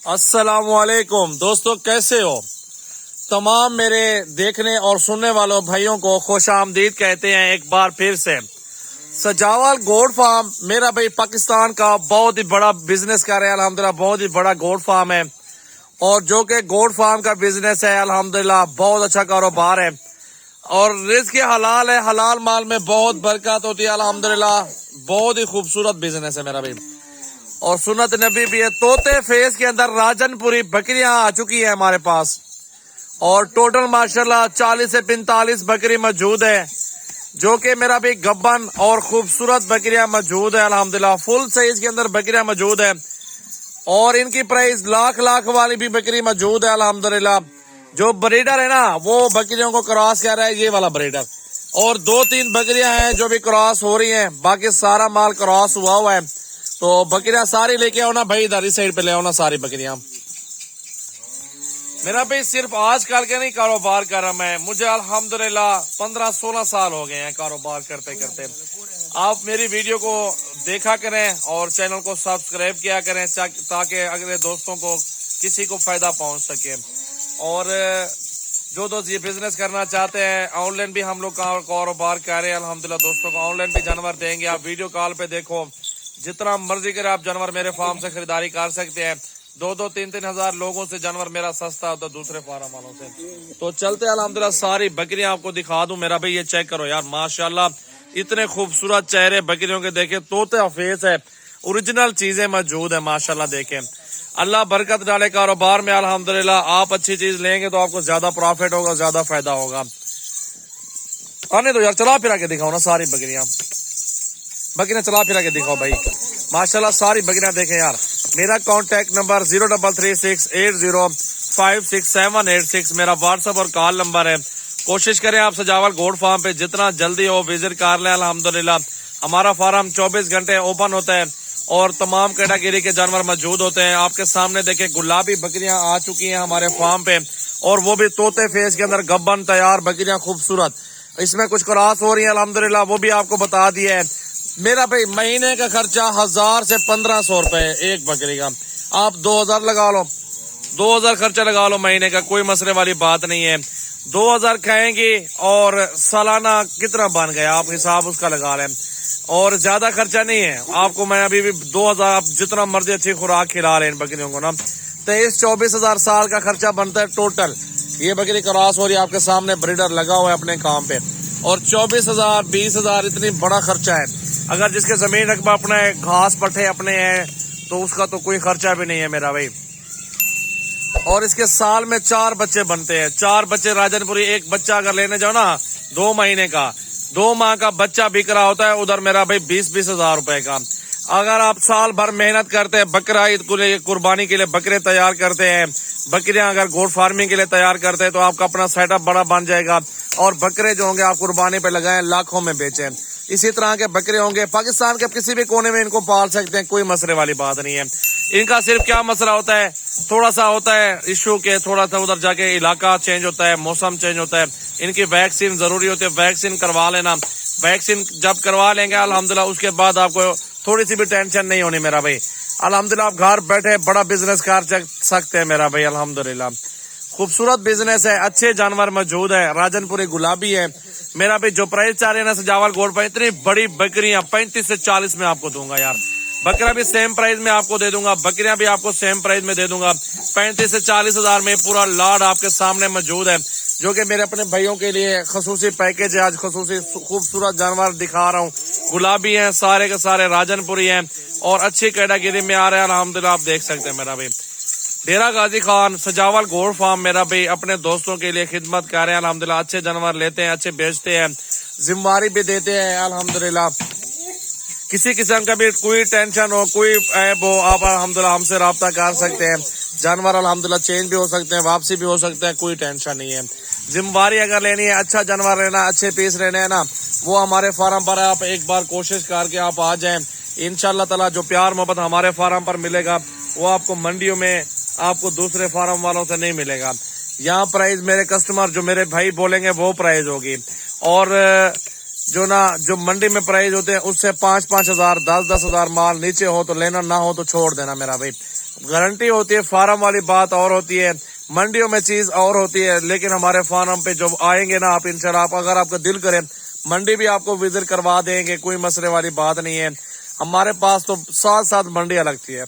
अस्सलाम वालेकुम दोस्तों, कैसे हो? तमाम मेरे देखने और सुनने वालों भाइयों को खुश आमदीद कहते हैं एक बार फिर से। सजावल गोट फार्म मेरा भाई पाकिस्तान का बहुत ही बड़ा बिजनेस कर रहा है अल्हम्दुलिल्लाह। बहुत ही बड़ा गोट फार्म है और जो कि गोट फार्म का बिजनेस है अल्हम्दुलिल्लाह बहुत अच्छा कारोबार है और रिज़्क़ हलाल है। हलाल माल में बहुत बरकत होती है अल्हम्दुलिल्लाह। बहुत ही खूबसूरत बिजनेस है मेरा भाई और सुन्नत नबी भी है। तोते फेस के अंदर राजनपुरी बकरियां आ चुकी है हमारे पास और टोटल माशाल्लाह 40 से 45 बकरी मौजूद है, जो कि मेरा भी गब्बन और खूबसूरत बकरियां मौजूद है अल्हम्दुलिल्लाह। फुल साइज के अंदर बकरियां मौजूद है और इनकी प्राइस लाख वाली भी बकरी मौजूद है अल्हम्दुलिल्लाह। जो ब्रीडर है ना वो बकरियों को क्रॉस कर रहा है, ये वाला ब्रीडर, और 2-3 बकरियां हैं जो भी क्रॉस हो रही हैं, बाकी सारा माल क्रॉस हुआ है। तो बकरियां सारी लेके आओ ना भाई, इधर इस साइड पे ले आओ ना सारी बकरियां। मेरा भाई सिर्फ आजकल के नहीं कारोबार कर रहा मैं, मुझे अल्हम्दुलिल्लाह 15-16 साल हो गए हैं कारोबार करते करते। आप मेरी वीडियो को देखा करें और चैनल को सब्सक्राइब किया करें ताकि अगले दोस्तों को किसी को फायदा पहुंच सके। और जो दोस्त ये बिजनेस करना चाहते हैं, ऑनलाइन भी हम लोग कारोबार कर रहे हैं अल्हम्दुलिल्लाह। दोस्तों को ऑनलाइन भी जानवर देंगे, आप वीडियो कॉल पे देखो, जितना मर्जी करे आप जानवर मेरे फार्म से खरीदारी कर सकते हैं। 2-3 हजार लोगों से जानवर मेरा सस्ता होता है दूसरे फार्म वालों से। तो चलते अल्हम्दुलिल्लाह सारी बकरियां आपको दिखा दूं। मेरा भाई ये चेक करो यार, माशाल्लाह इतने खूबसूरत चेहरे बकरियों के देखे, तोते फेस है, ओरिजिनल चीजें मौजूद है माशाल्लाह। देखें, अल्लाह बरकत डाले कारोबार में अल्हम्दुलिल्लाह। आप अच्छी चीज लेंगे तो आपको ज्यादा प्रॉफिट होगा, ज्यादा फायदा होगा। आने दो यार, चला फिरा के दिखाओ ना सारी बकरियां चला फिरा के दिखाओ भाई, माशाल्लाह सारी बकरियां देखें यार। मेरा कॉन्टेक्ट नंबर 033680568786 मेरा व्हाट्सएप और कॉल नंबर है। कोशिश करें आप सजावल गोट फार्म पे जितना जल्दी हो विजिट कर लें अल्हम्दुलिल्लाह। हमारा फार्म 24 घंटे ओपन होता है और तमाम कैटेगरी के जानवर मौजूद होते हैं। आपके सामने देखें गुलाबी बकरियां आ चुकी हैं हमारे फार्म पे और वो भी तोते फेस के अंदर गब्बन तैयार बकरियां खूबसूरत। इसमें कुछ क्रॉस हो रही है अल्हम्दुलिल्लाह, वो भी आपको बता दिया है। मेरा भाई महीने का खर्चा 1000 से 1500 रुपए एक बकरी का। आप 2000 लगा लो, 2000 खर्चा लगा लो महीने का, कोई मसले वाली बात नहीं है। 2000 खाएंगे और सालाना कितना बन गया आप हिसाब उसका लगा लें, और ज्यादा खर्चा नहीं है आपको। मैं अभी भी 2000 आप जितना मर्जी अच्छी खुराक खिला रहे हैं बकरियों को ना, 23-24 हजार साल का खर्चा बनता है टोटल। ये बकरी क्रॉस हो रही है आपके सामने, ब्रीडर लगा हुआ है अपने काम पे, और 24,000 20,000 इतनी बड़ा खर्चा है। अगर जिसके जमीन रकबा अपने घास पट्टे अपने हैं तो उसका तो कोई खर्चा भी नहीं है मेरा भाई। और इसके साल में 4 बच्चे बनते हैं, 4 बच्चे राजनपुरी। एक बच्चा अगर लेने जाओ ना 2 महीने का, 2 माह का बच्चा बिक रहा होता है उधर मेरा भाई 20-20 हजार रुपए का। अगर आप साल भर मेहनत करते हैं, बकरा ईद को लेकर कुर्बानी के लिए बकरे तैयार करते हैं, बकरियां अगर गोट फार्मिंग के लिए तैयार करते हैं तो आपका अपना सेटअप बड़ा बन जाएगा और बकरे जो होंगे आप कुर्बानी पे लगाएं, लाखों में बेचें। इसी तरह के बकरे होंगे पाकिस्तान के किसी भी कोने में इनको पाल सकते हैं, कोई मसले वाली बात नहीं है। इनका सिर्फ क्या मसला होता है, थोड़ा सा होता है इशू के, थोड़ा सा उधर जाके इलाका चेंज होता है, मौसम चेंज होता है, इनकी वैक्सीन जरूरी होती है, वैक्सीन करवा लेना। वैक्सीन जब करवा लेंगे अल्हम्दुलिल्लाह उसके बाद आपको थोड़ी सी भी टेंशन नहीं होनी मेरा भाई। अल्हम्दुलिल्लाह आप घर बैठे बड़ा बिजनेस कर सकते हैं मेरा भाई अल्हम्दुलिल्लाह। खूबसूरत बिजनेस है, अच्छे जानवर मौजूद है, राजनपुरी गुलाबी है मेरा भाई। जो प्राइस चाह रहे हैं ना सजावल गोट पर, इतनी बड़ी बकरियां 35 से 40 में आपको दूंगा यार। बकरा भी सेम प्राइस में आपको दे दूंगा, बकरियां भी आपको सेम प्राइस में दे दूंगा। 35 से 40 हजार में पूरा लाड आपके सामने मौजूद है, जो कि मेरे अपने भाइयों के लिए खसूसी पैकेज है। आज खसूसी खूबसूरत जानवर दिखा रहा हूँ, गुलाबी है सारे के सारे, राजनपुरी हैं और अच्छी कैटेगरी में आ रहे हैं अल्हम्दुलिल्लाह। आप देख सकते हैं मेरा भाई। डेरा गाजी खान सजावल गोट फार्म मेरा भाई अपने दोस्तों के लिए खिदमत कर रहे हैं अल्हम्दुलिल्लाह। अच्छे जानवर लेते हैं, अच्छे बेचते हैं, जिम्मेवारी भी देते हैं अल्हम्दुलिल्लाह। किसी किस्म का भी कोई टेंशन हो, कोई ऐब हो, आप अल्हम्दुलिल्लाह हमसे रब्ता कर सकते हैं। जानवर अल्हम्दुलिल्लाह चेंज भी हो सकते हैं, वापसी भी हो सकते हैं, कोई टेंशन नहीं है। जिम्मेवारी अगर लेनी है, अच्छा जानवर लेना, अच्छे पीस लेने हैं ना, वो हमारे फार्म पर आप एक बार कोशिश करके आप आ जाएं। इंशाअल्लाह ताला जो प्यार मोहब्बत हमारे फार्म पर मिलेगा वो आपको मंडियों में आपको दूसरे फार्म वालों से नहीं मिलेगा। यहाँ प्राइस मेरे कस्टमर जो मेरे भाई बोलेंगे वो प्राइस होगी, और जो मंडी में प्राइस होते हैं उससे 5-5 हजार 10-10 हजार माल नीचे हो तो लेना, ना हो तो छोड़ देना मेरा भाई। गारंटी होती है, फार्म वाली बात और होती है, मंडियों में चीज और होती है। लेकिन हमारे फार्म पे जब आएंगे ना आप इंशाल्लाह, आप अगर आपका दिल करे मंडी भी आपको विजिट करवा देंगे, कोई मसले वाली बात नहीं है। हमारे पास तो साथ साथ मंडियां लगती है।